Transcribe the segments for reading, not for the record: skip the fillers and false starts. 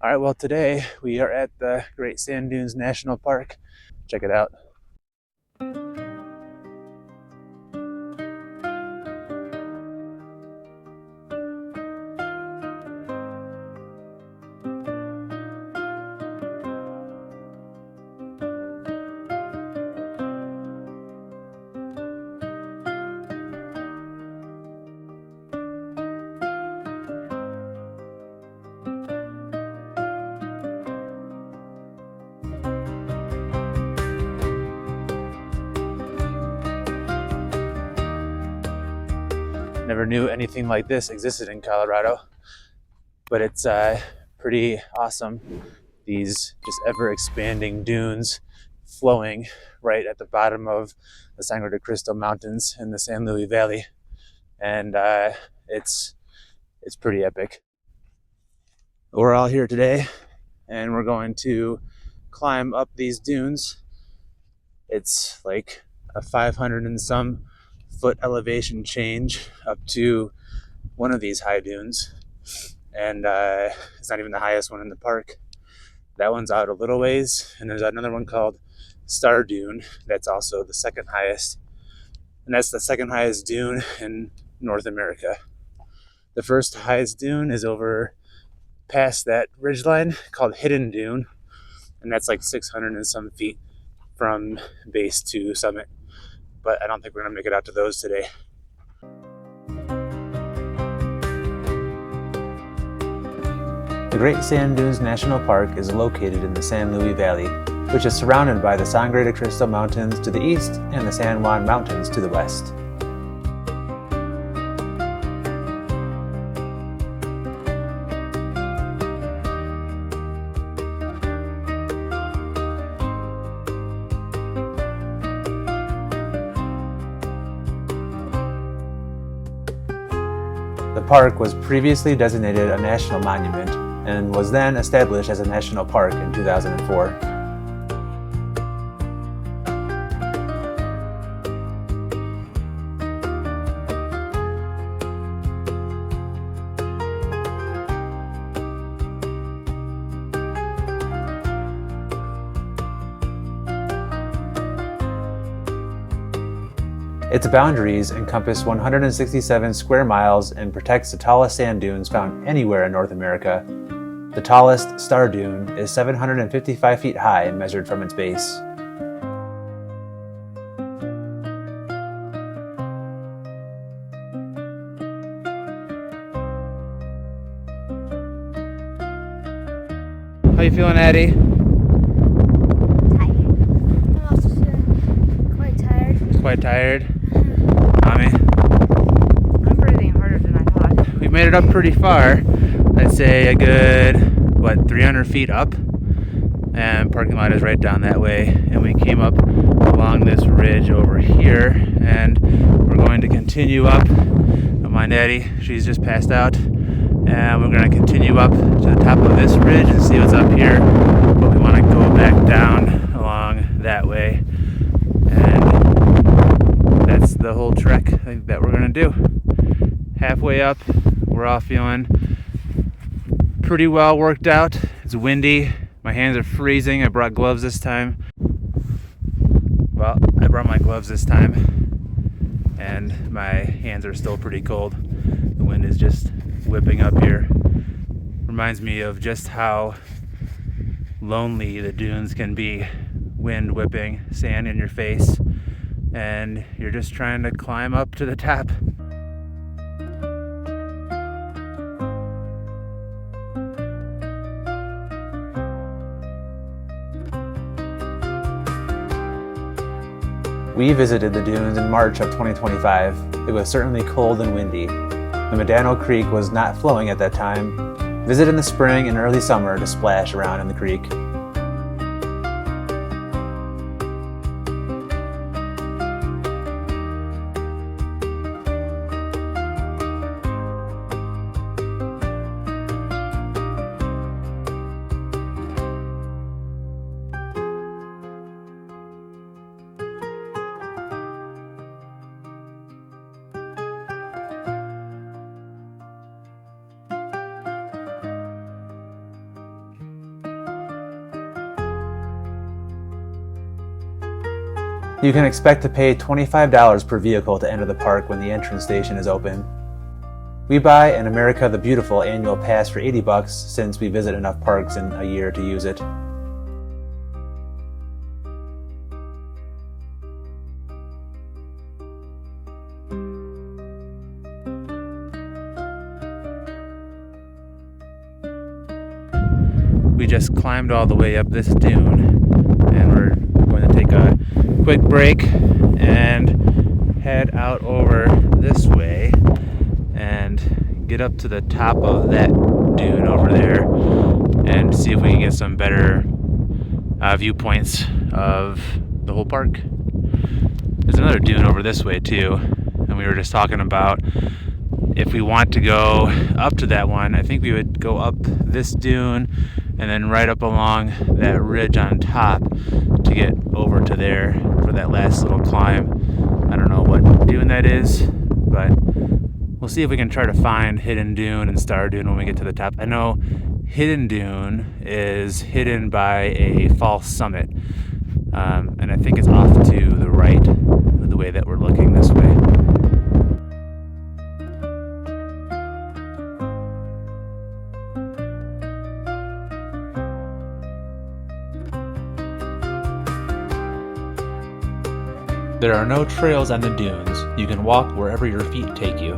All right, well, today we are at the Great Sand Dunes National Park. Check it out. Never knew anything like this existed in Colorado, but it's pretty awesome. These just ever expanding dunes flowing right at the bottom of the Sangre de Cristo Mountains in the San Luis Valley, and it's pretty epic. We're all here today, and we're going to climb up these dunes. It's like a 500 and some foot elevation change up to one of these high dunes, and it's not even the highest one in the park. That one's out a little ways, and there's another one called Star Dune that's also the second highest, and that's the second highest dune in North America. The first highest dune is over past that ridgeline called Hidden Dune, and that's like 600 and some feet from base to summit, but I don't think we're gonna make it out to those today. The Great Sand Dunes National Park is located in the San Luis Valley, which is surrounded by the Sangre de Cristo Mountains to the east and the San Juan Mountains to the west. The park was previously designated a national monument and was then established as a national park in 2004. Its boundaries encompass 167 square miles and protects the tallest sand dunes found anywhere in North America. The tallest, Star Dune, is 755 feet high and measured from its base. How you feeling, Addie? Tired. I'm also quite tired. Quite tired? Mommy? I'm breathing harder than I thought. We made it up pretty far. I'd say a good, 300 feet up. And parking lot is right down that way. And we came up along this ridge over here. And we're going to continue up. Don't mind Addie, she's just passed out. And we're going to continue up to the top of this ridge and see what's up here. But we want to go back down along that way. And that's the whole trek that we're going to do. Halfway up, we're all feeling pretty well worked out. It's windy. My hands are freezing. I brought gloves this time. Well, I brought my gloves this time. And my hands are still pretty cold. The wind is just whipping up here. Reminds me of just how lonely the dunes can be. Wind whipping, sand in your face, and you're just trying to climb up to the top. We visited the dunes in March of 2025. It was certainly cold and windy. The Medano Creek was not flowing at that time. Visit in the spring and early summer to splash around in the creek. You can expect to pay $25 per vehicle to enter the park when the entrance station is open. We buy an America the Beautiful annual pass for $80 since we visit enough parks in a year to use it. We just climbed all the way up this dune, and we're going to take a quick break and head out over this way and get up to the top of that dune over there and see if we can get some better viewpoints of the whole park. There's another dune over this way too, and we were just talking about if we want to go up to that one, I think we would go up this dune and then right up along that ridge on top to get over to there for that last little climb. I don't know what dune that is, but we'll see if we can try to find Hidden Dune and Star Dune when we get to the top. I know Hidden Dune is hidden by a false summit, and I think it's off to the right, the way that we're looking this way. There are no trails on the dunes. You can walk wherever your feet take you.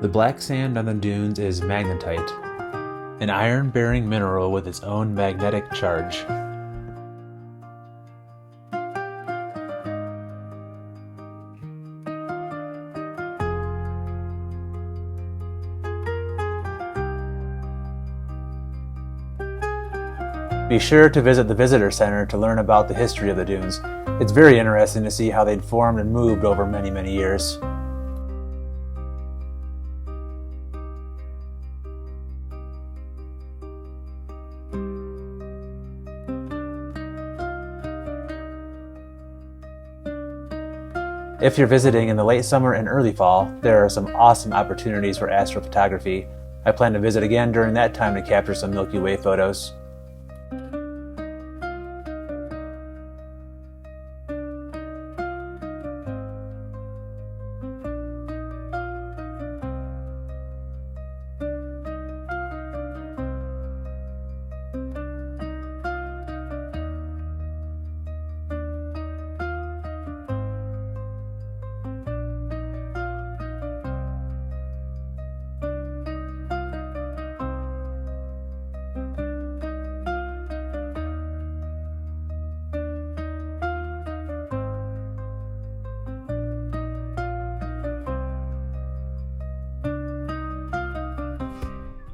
The black sand on the dunes is magnetite, an iron-bearing mineral with its own magnetic charge. Be sure to visit the visitor center to learn about the history of the dunes. It's very interesting to see how they'd formed and moved over many, many years. If you're visiting in the late summer and early fall, there are some awesome opportunities for astrophotography. I plan to visit again during that time to capture some Milky Way photos.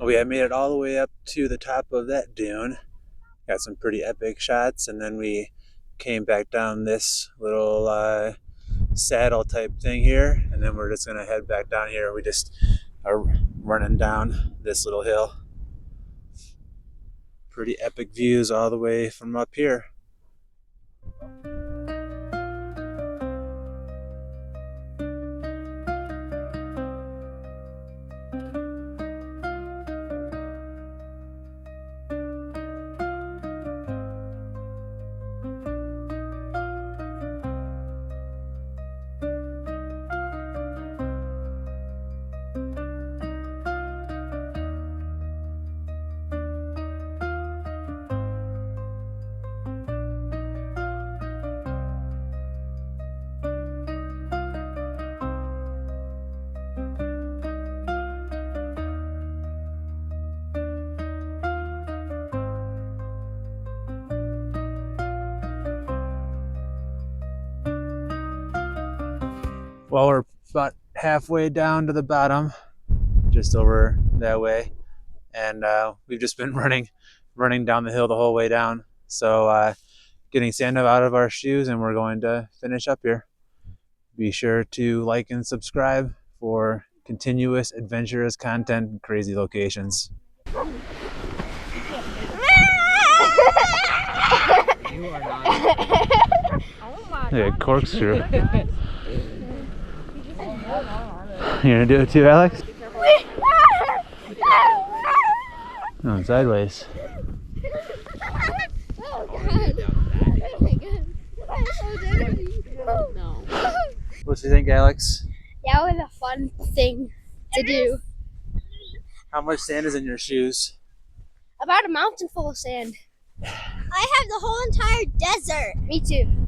We had made it all the way up to the top of that dune. Got some pretty epic shots, and then we came back down this little saddle type thing here, and then we're just gonna head back down here. We just are running down this little hill. Pretty epic views all the way from up here. Well, we're about halfway down to the bottom, just over that way, and we've just been running down the hill the whole way down. So getting sand out of our shoes, and we're going to finish up here. Be sure to like and subscribe for continuous adventurous content and crazy locations. You are not. Oh my Look at corkscrew. You gonna do it too, Alex? No, sideways. Oh god. Oh my god. I'm so dirty. No. What do you think, Alex? That was a fun thing to do. How much sand is in your shoes? About a mountain full of sand. I have the whole entire desert. Me too.